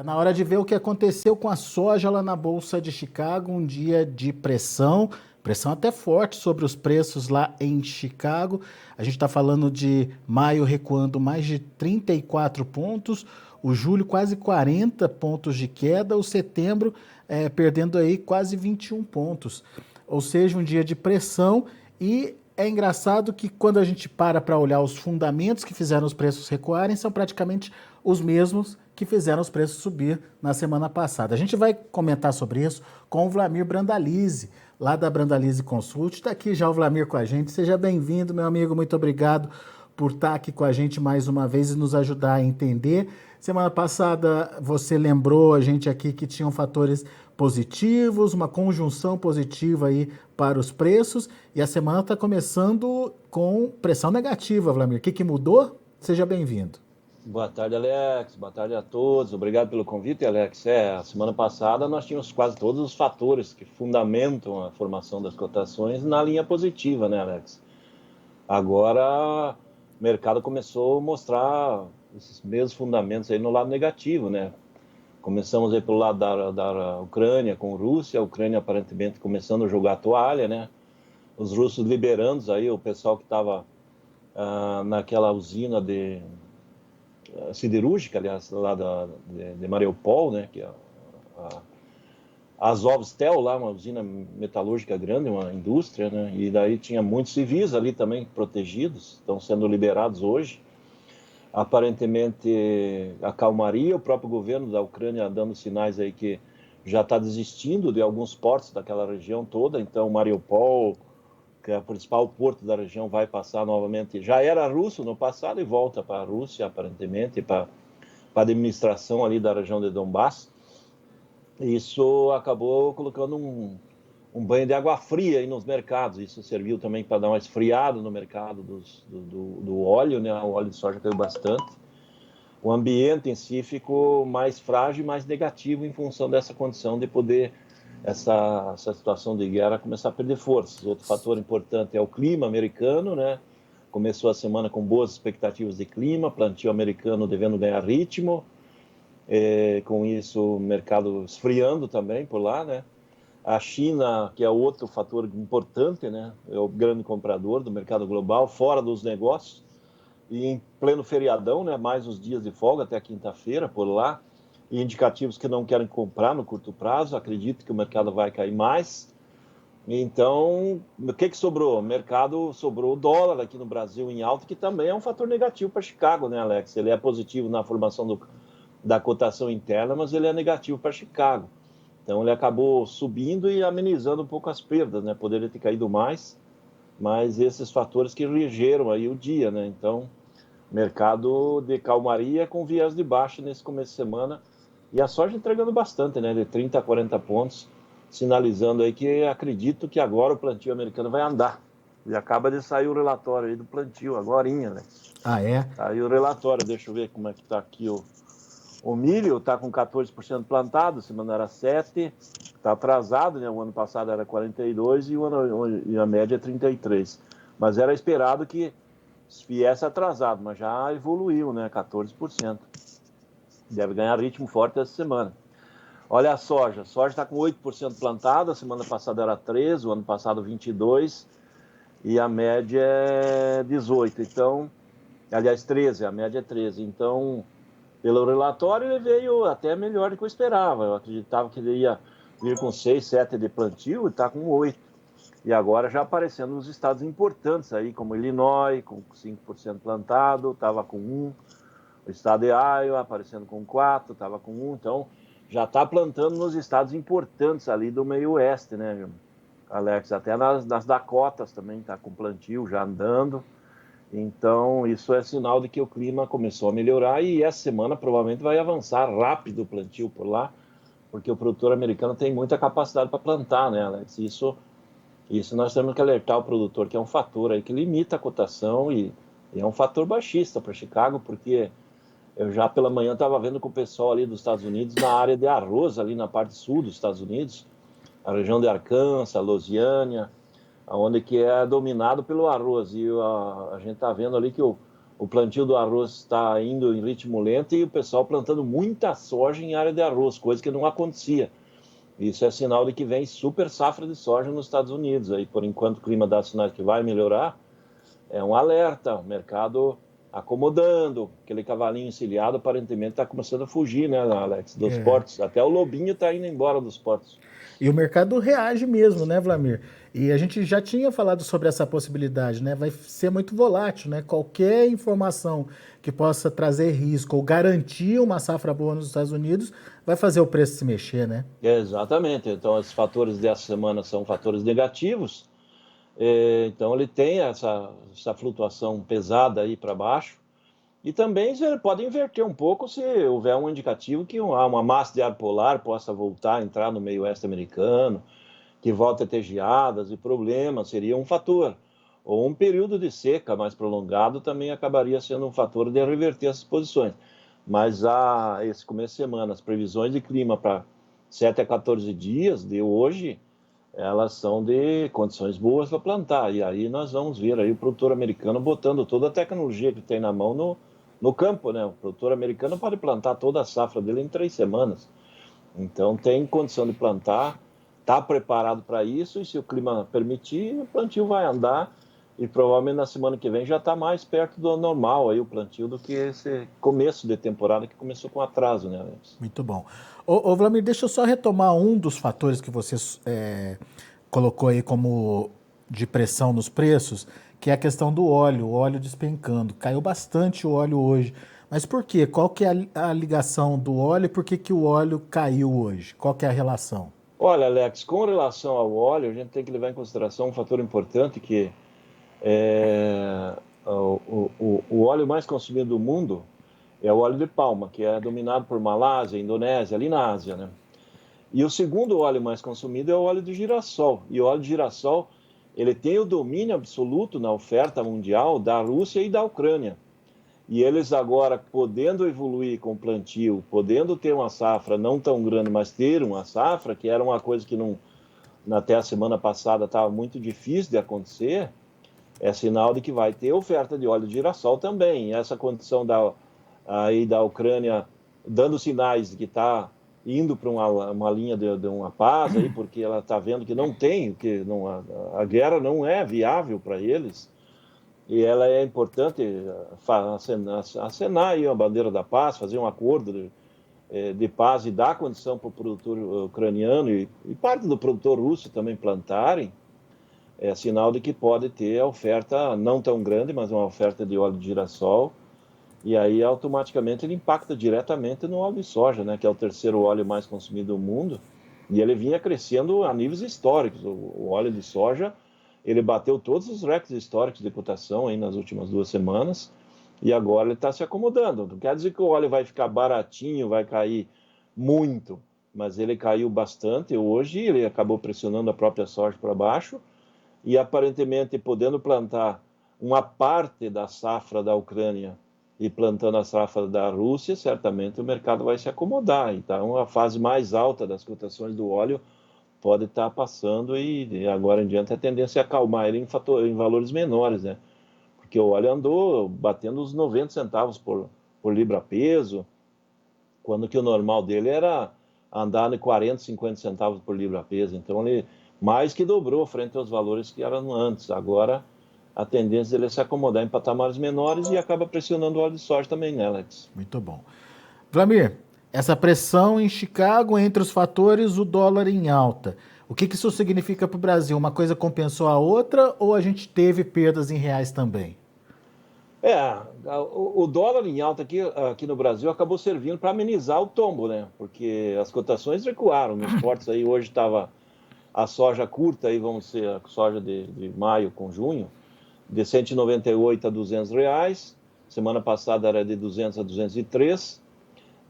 Tá na hora de ver o que aconteceu com a soja lá na Bolsa de Chicago, um dia de pressão, pressão até forte sobre os preços lá em Chicago. A gente está falando de maio recuando mais de 34 pontos, o julho quase 40 pontos de queda, o setembro perdendo aí quase 21 pontos. Ou seja, um dia de pressão e é engraçado que quando a gente para olhar os fundamentos que fizeram os preços recuarem, são praticamente os mesmos que fizeram os preços subir na semana passada. A gente vai comentar sobre isso com o Vlamir Brandalize, lá da Brandalize Consult. Está aqui já o Vlamir com a gente. Seja bem-vindo, meu amigo. Muito obrigado por estar aqui com a gente mais uma vez e nos ajudar a entender. Semana passada você lembrou a gente aqui que tinham fatores positivos, uma conjunção positiva aí para os preços, e a semana está começando com pressão negativa, Vlamir. O que mudou? Seja bem-vindo. Boa tarde, Alex. Boa tarde a todos. Obrigado pelo convite, Alex. A semana passada nós tínhamos quase todos os fatores que fundamentam a formação das cotações na linha positiva, né, Alex? Agora o mercado começou a mostrar esses mesmos fundamentos aí no lado negativo, né? Começamos aí pelo lado da Ucrânia com a Rússia, a Ucrânia aparentemente começando a jogar a toalha, né? Os russos liberando aí o pessoal que estava naquela usina siderúrgica, aliás, lá de Mariupol, né? Que a Azovstal, lá, uma usina metalúrgica grande, uma indústria, né? E daí tinha muitos civis ali também protegidos, estão sendo liberados hoje. Aparentemente a calmaria, o próprio governo da Ucrânia dando sinais aí que já está desistindo de alguns portos daquela região toda, então Mariupol, que é o principal porto da região, vai passar novamente, já era russo no passado e volta para a Rússia, aparentemente, para a administração ali da região de Donbass. Isso acabou colocando um banho de água fria aí nos mercados. Isso serviu também para dar uma esfriada no mercado do óleo, né? O óleo de soja caiu bastante. O ambiente em si ficou mais frágil e mais negativo em função dessa condição de poder essa situação de guerra começar a perder forças. Outro fator importante é o clima americano, né? Começou a semana com boas expectativas de clima, plantio americano devendo ganhar ritmo. Com isso, o mercado esfriando também por lá, né? A China, que é outro fator importante, né? É o grande comprador do mercado global, fora dos negócios, e em pleno feriadão, né? Mais os dias de folga até quinta-feira por lá, e indicativos que não querem comprar no curto prazo. Acredito que o mercado vai cair mais. Então, o que sobrou? O mercado sobrou o dólar aqui no Brasil em alta, que também é um fator negativo para Chicago, né, Alex? Ele é positivo na formação da cotação interna, mas ele é negativo para Chicago. Então ele acabou subindo e amenizando um pouco as perdas, né? Poderia ter caído mais, mas esses fatores que regeram aí o dia, né? Então, mercado de calmaria com viés de baixa nesse começo de semana, e a soja entregando bastante, né? De 30 a 40 pontos, sinalizando aí que acredito que agora o plantio americano vai andar. E acaba de sair o relatório aí do plantio, agorinha, né? Ah, é? Aí o relatório, deixa eu ver como é que tá aqui o milho. Está com 14% plantado, semana era 7%, está atrasado, né? O ano passado era 42% e a média é 33%. Mas era esperado que viesse atrasado, mas já evoluiu, né? 14%. Deve ganhar ritmo forte essa semana. Olha a soja está com 8% plantada, a semana passada era 13%, o ano passado 22%, e a média é 18%. Então, aliás, 13%, a média é 13%. Então, pelo relatório, ele veio até melhor do que eu esperava. Eu acreditava que ele ia vir com 6, 7 de plantio e está com 8. E agora já aparecendo nos estados importantes aí, como Illinois, com 5% plantado, estava com 1. O estado de Iowa aparecendo com 4, estava com 1. Então, já está plantando nos estados importantes ali do meio oeste, né, Alex? Até nas Dakotas também está com plantio já andando. Então, isso é sinal de que o clima começou a melhorar, e essa semana provavelmente vai avançar rápido o plantio por lá, porque o produtor americano tem muita capacidade para plantar, né, Alex? Isso nós temos que alertar o produtor, que é um fator aí que limita a cotação, e é um fator baixista para Chicago, porque eu já pela manhã estava vendo com o pessoal ali dos Estados Unidos, na área de arroz, ali na parte sul dos Estados Unidos, a região de Arkansas, Louisiana, onde que é dominado pelo arroz, e a gente está vendo ali que o o plantio do arroz está indo em ritmo lento e o pessoal plantando muita soja em área de arroz, coisa que não acontecia. Isso é sinal de que vem super safra de soja nos Estados Unidos. Aí, por enquanto, o clima dá sinais que vai melhorar. É um alerta, o mercado acomodando. Aquele cavalinho encilhado aparentemente está começando a fugir, né, Alex, dos portos. Até o lobinho está indo embora dos portos. E o mercado reage mesmo, né, Vlamir? E a gente já tinha falado sobre essa possibilidade, né? Vai ser muito volátil, né? Qualquer informação que possa trazer risco ou garantir uma safra boa nos Estados Unidos vai fazer o preço se mexer, né? Exatamente. Então, os fatores dessa semana são fatores negativos. Então, ele tem essa flutuação pesada aí para baixo. E também ele pode inverter um pouco se houver um indicativo que uma massa de ar polar possa voltar a entrar no meio oeste americano, que volte a ter geadas e problemas, seria um fator. Ou um período de seca mais prolongado também acabaria sendo um fator de reverter essas posições. Mas esse começo de semana, as previsões de clima para 7 a 14 dias de hoje, elas são de condições boas para plantar. E aí nós vamos ver aí o produtor americano botando toda a tecnologia que tem na mão no campo, né? O produtor americano pode plantar toda a safra dele em 3 semanas. Então tem condição de plantar, está preparado para isso, e se o clima permitir, o plantio vai andar, e provavelmente na semana que vem já está mais perto do normal aí o plantio do que esse começo de temporada que começou com atraso, né, Alex? Muito bom. Ô Vlamir, deixa eu só retomar um dos fatores que você colocou aí como de pressão nos preços, que é a questão do óleo, o óleo despencando. Caiu bastante o óleo hoje. Mas por quê? Qual que é a ligação do óleo e por que que o óleo caiu hoje? Qual que é a relação? Olha, Alex, com relação ao óleo, a gente tem que levar em consideração um fator importante que é o óleo mais consumido do mundo é o óleo de palma, que é dominado por Malásia, Indonésia, ali na Ásia, né? E o segundo óleo mais consumido é o óleo de girassol. E o óleo de girassol, ele tem o domínio absoluto na oferta mundial da Rússia e da Ucrânia. E eles agora, podendo evoluir com o plantio, podendo ter uma safra não tão grande, mas ter uma safra, que era uma coisa que não, até a semana passada estava muito difícil de acontecer, é sinal de que vai ter oferta de óleo de girassol também. E essa condição aí da Ucrânia dando sinais de que está indo para uma linha de uma paz, aí, porque ela está vendo que não tem, que não, a guerra não é viável para eles, e ela é importante acenar aí a bandeira da paz, fazer um acordo de paz e dar condição para o produtor ucraniano e parte do produtor russo também plantarem, é sinal de que pode ter a oferta não tão grande, mas uma oferta de óleo de girassol, e aí automaticamente ele impacta diretamente no óleo de soja, né, que é o terceiro óleo mais consumido do mundo, e ele vinha crescendo a níveis históricos. O óleo de soja, ele bateu todos os recordes históricos de cotação aí nas últimas 2 semanas, e agora ele está se acomodando. Não quer dizer que o óleo vai ficar baratinho, vai cair muito, mas ele caiu bastante hoje, ele acabou pressionando a própria soja para baixo, e aparentemente podendo plantar uma parte da safra da Ucrânia e plantando a safra da Rússia, certamente o mercado vai se acomodar. Então, a fase mais alta das cotações do óleo pode estar passando e agora em diante a tendência é acalmar ele em valores menores, né? Porque o óleo andou batendo os 90 centavos por libra-peso, quando que o normal dele era andar de 40, 50 centavos por libra-peso. Então, ele mais que dobrou frente aos valores que eram antes. Agora, a tendência dele é se acomodar em patamares menores e acaba pressionando o óleo de soja também, né, Alex? Muito bom. Vlamir, essa pressão em Chicago, entre os fatores, o dólar em alta. O que isso significa para o Brasil? Uma coisa compensou a outra ou a gente teve perdas em reais também? O dólar em alta aqui no Brasil acabou servindo para amenizar o tombo, né? Porque as cotações recuaram nos portos aí. Hoje estava a soja curta, aí vamos ser a soja de maio com junho, de 198 a 200 reais. Semana passada era de 200 a 203.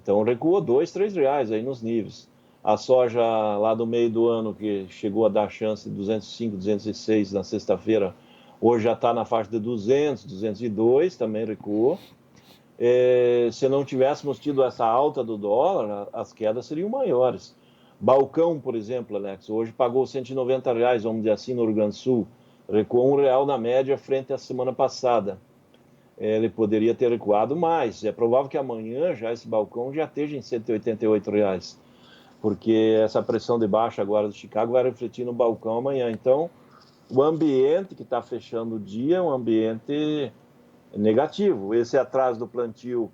Então recuou 2, 3 reais aí nos níveis. A soja lá do meio do ano, que chegou a dar chance de 205, 206 na sexta-feira, hoje já está na faixa de 200, 202, também recuou. Se não tivéssemos tido essa alta do dólar, as quedas seriam maiores. Balcão, por exemplo, Alex, hoje pagou 190 reais, vamos dizer assim, no Rio Grande do Sul. Recuou R$1 na média frente à semana passada. ele poderia ter recuado mais. É provável que amanhã já esse balcão já esteja em R$ 188, porque essa pressão de baixa agora do Chicago vai refletir no balcão amanhã. Então, o ambiente que está fechando o dia é um ambiente negativo. Esse atraso do plantio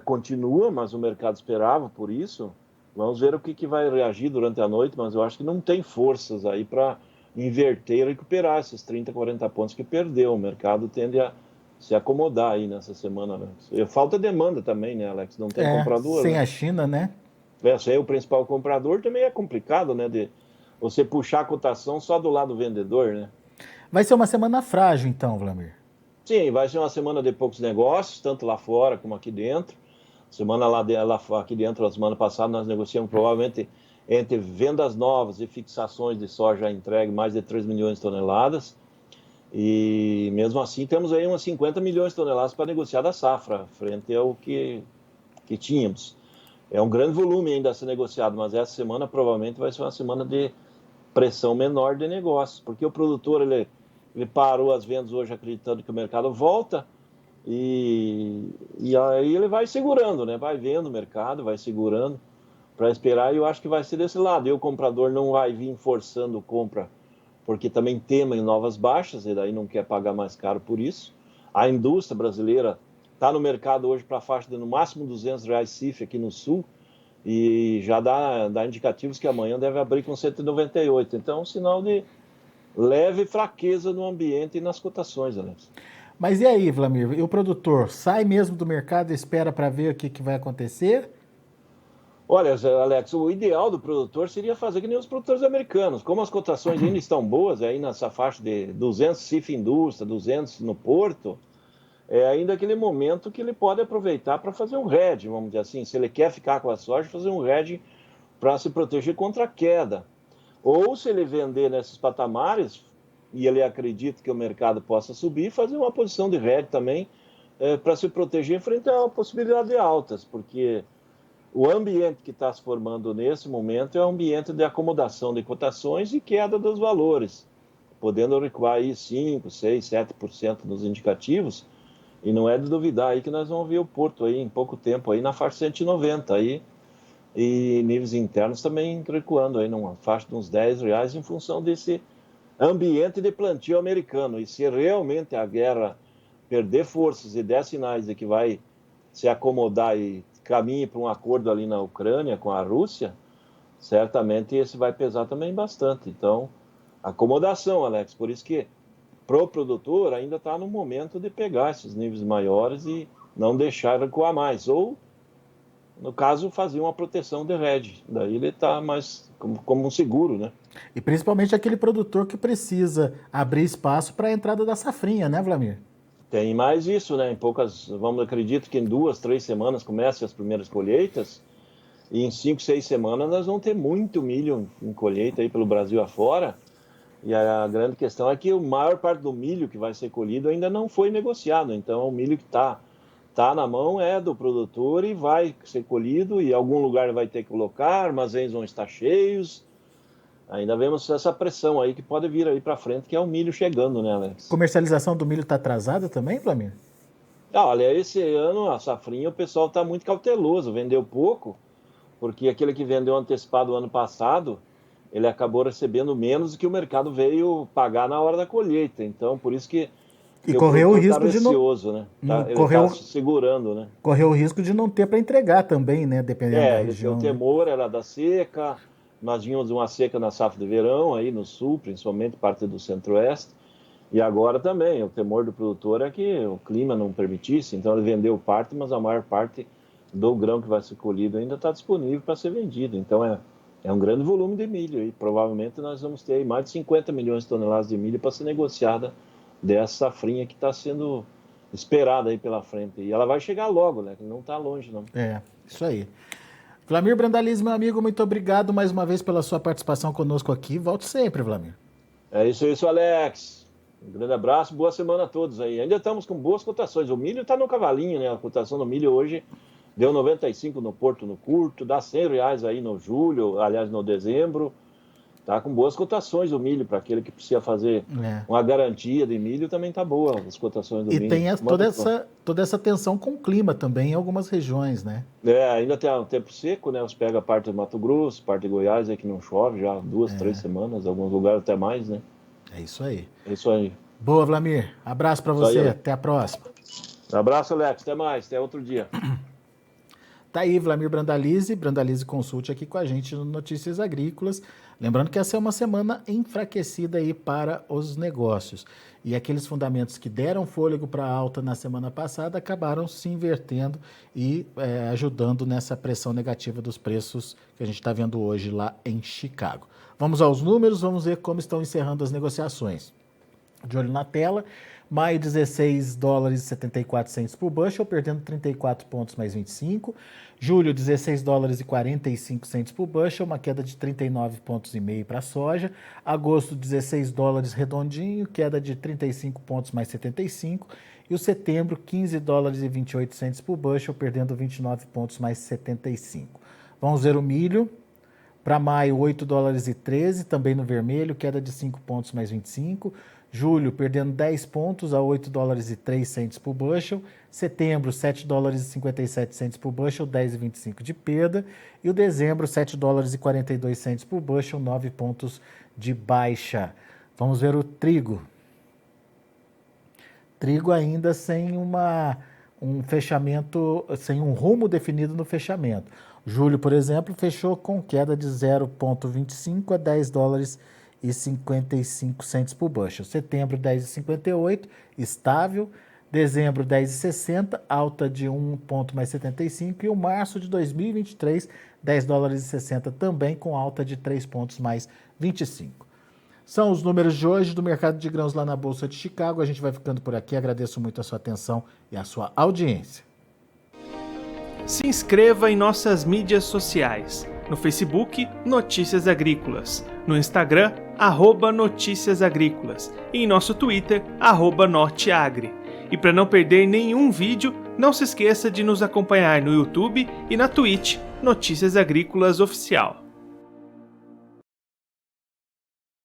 continua, mas o mercado esperava por isso. Vamos ver o que vai reagir durante a noite, mas eu acho que não tem forças aí para inverter e recuperar esses 30, 40 pontos que perdeu. O mercado tende a se acomodar aí nessa semana, Alex. E falta demanda também, né, Alex? Não tem comprador, sem né? a China, né? Esse aí é o principal comprador, também é complicado, né, de você puxar a cotação só do lado do vendedor, né? Vai ser uma semana frágil, então, Vlamir. Sim, vai ser uma semana de poucos negócios, tanto lá fora como aqui dentro. Semana aqui dentro, a semana passada, nós negociamos provavelmente entre vendas novas e fixações de soja entregue mais de 3 milhões de toneladas. E mesmo assim temos aí umas 50 milhões de toneladas para negociar da safra, frente ao que tínhamos. É um grande volume ainda a ser negociado, mas essa semana provavelmente vai ser uma semana de pressão menor de negócios, porque o produtor ele parou as vendas hoje acreditando que o mercado volta, e aí ele vai segurando, né? Vai vendo o mercado, vai segurando para esperar, e eu acho que vai ser desse lado. E o comprador não vai vir forçando compra, porque também tema em novas baixas, e daí não quer pagar mais caro por isso. A indústria brasileira está no mercado hoje para a faixa de no máximo R$ 200 CIF aqui no Sul, e já dá indicativos que amanhã deve abrir com 198. Então, um sinal de leve fraqueza no ambiente e nas cotações, Alex. Mas e aí, Vlamir? E o produtor sai mesmo do mercado e espera para ver o que vai acontecer? Olha, Alex, o ideal do produtor seria fazer que nem os produtores americanos. Como as cotações ainda estão boas, aí nessa faixa de 200 CIF indústria, 200 no porto, é ainda aquele momento que ele pode aproveitar para fazer um hedge, vamos dizer assim. Se ele quer ficar com a soja, fazer um hedge para se proteger contra a queda. Ou se ele vender nesses patamares, e ele acredita que o mercado possa subir, fazer uma posição de hedge também para se proteger frente à possibilidade de altas, porque o ambiente que está se formando nesse momento é um ambiente de acomodação de cotações e queda dos valores, podendo recuar aí 5, 6, 7% nos indicativos, e não é de duvidar aí que nós vamos ver o Porto aí em pouco tempo aí na faixa 190 aí, e níveis internos também recuando aí numa faixa de uns R$ 10 em função desse ambiente de plantio americano. E se realmente a guerra perder forças e der sinais de que vai se acomodar e caminhe para um acordo ali na Ucrânia com a Rússia, certamente esse vai pesar também bastante. Então, acomodação, Alex. Por isso que pro produtor ainda está no momento de pegar esses níveis maiores e não deixar recuar mais. Ou, no caso, fazer uma proteção de hedge. Daí ele está mais como um seguro, né? E principalmente aquele produtor que precisa abrir espaço para a entrada da safrinha, né, Vlamir? Tem mais isso, né? Em poucas, acredito que em 2, 3 semanas comecem as primeiras colheitas, e em 5, 6 semanas nós vamos ter muito milho em colheita aí pelo Brasil afora. E a grande questão é que a maior parte do milho que vai ser colhido ainda não foi negociado. Então, o milho que está na mão é do produtor e vai ser colhido, e algum lugar vai ter que colocar, armazéns vão estar cheios. Ainda vemos essa pressão aí que pode vir aí para frente, que é o milho chegando, né, Alex? Comercialização do milho está atrasada também, Vlamir? Olha, esse ano a safrinha o pessoal está muito cauteloso, vendeu pouco, porque aquele que vendeu antecipado o ano passado, ele acabou recebendo menos do que o mercado veio pagar na hora da colheita. Então, por isso que E o correu o produtor risco está de não. receoso, né? Ele Correu, está se segurando, né? correu o risco de não ter para entregar também, né? Dependendo da O região. Né? temor era da seca, nós tínhamos uma seca na safra de verão, aí no sul, principalmente parte do centro-oeste, e agora também, o temor do produtor é que o clima não permitisse, então ele vendeu parte, mas a maior parte do grão que vai ser colhido ainda está disponível para ser vendido. Então é um grande volume de milho, e provavelmente nós vamos ter aí mais de 50 milhões de toneladas de milho para ser negociada dessa safrinha que está sendo esperada aí pela frente. E ela vai chegar logo, né? Não está longe, não. É, isso aí. Vlamir Brandalize, meu amigo, muito obrigado mais uma vez pela sua participação conosco aqui. Volte sempre, Vlamir. É isso, Alex. Um grande abraço, boa semana a todos aí. Ainda estamos com boas cotações. O milho está no cavalinho, né? A cotação do milho hoje deu 95 no Porto no curto, dá R$ 100 aí no julho, aliás, no dezembro. Tá com boas cotações o milho, para aquele que precisa fazer uma garantia de milho, também tá boa as cotações do milho. E tem toda essa tensão com o clima também em algumas regiões, né? Ainda tem o tempo seco, né? Você pega a parte do Mato Grosso, parte de Goiás, aí que não chove já 2, 3 semanas, alguns lugares até mais, né? É isso aí. É isso aí. Boa, Vlamir. Abraço para você, até a próxima. Abraço, Alex. Até mais, até outro dia. Tá aí, Vlamir Brandalize Consult aqui com a gente no Notícias Agrícolas. Lembrando que essa é uma semana enfraquecida aí para os negócios. E aqueles fundamentos que deram fôlego para a alta na semana passada acabaram se invertendo e ajudando nessa pressão negativa dos preços que a gente está vendo hoje lá em Chicago. Vamos aos números, vamos ver como estão encerrando as negociações. De olho na tela, maio $16,74 por bushel, perdendo 34 pontos mais 25. Julho, $16,45 por bushel, uma queda de 39 pontos e meio para a soja. Agosto, $16 redondinho, queda de 35 pontos mais 75. E o setembro, $15,28 por bushel, perdendo 29 pontos mais 75. Vamos ver o milho. Para maio, $8,13, também no vermelho, queda de 5 pontos mais 25. Julho, perdendo 10 pontos a $8,03 por bushel. Setembro, $7,57 por bushel, 10,25 de perda. E o dezembro, $7,42 por bushel, 9 pontos de baixa. Vamos ver o trigo. Trigo ainda sem um fechamento, sem um rumo definido no fechamento. Julho, por exemplo, fechou com queda de 0,25 a $10,55 por bushel. Setembro, 10,58, estável. Dezembro, 10,60, alta de 1 ponto mais 75. E o março de 2023, $10,60 também, com alta de 3 pontos mais 25. São os números de hoje do mercado de grãos lá na Bolsa de Chicago. A gente vai ficando por aqui. Agradeço muito a sua atenção e a sua audiência. Se inscreva em nossas mídias sociais. No Facebook, Notícias Agrícolas. No Instagram, @Notícias Agrícolas. E em nosso Twitter, @Norteagri. E para não perder nenhum vídeo, não se esqueça de nos acompanhar no YouTube e na Twitch, Notícias Agrícolas Oficial.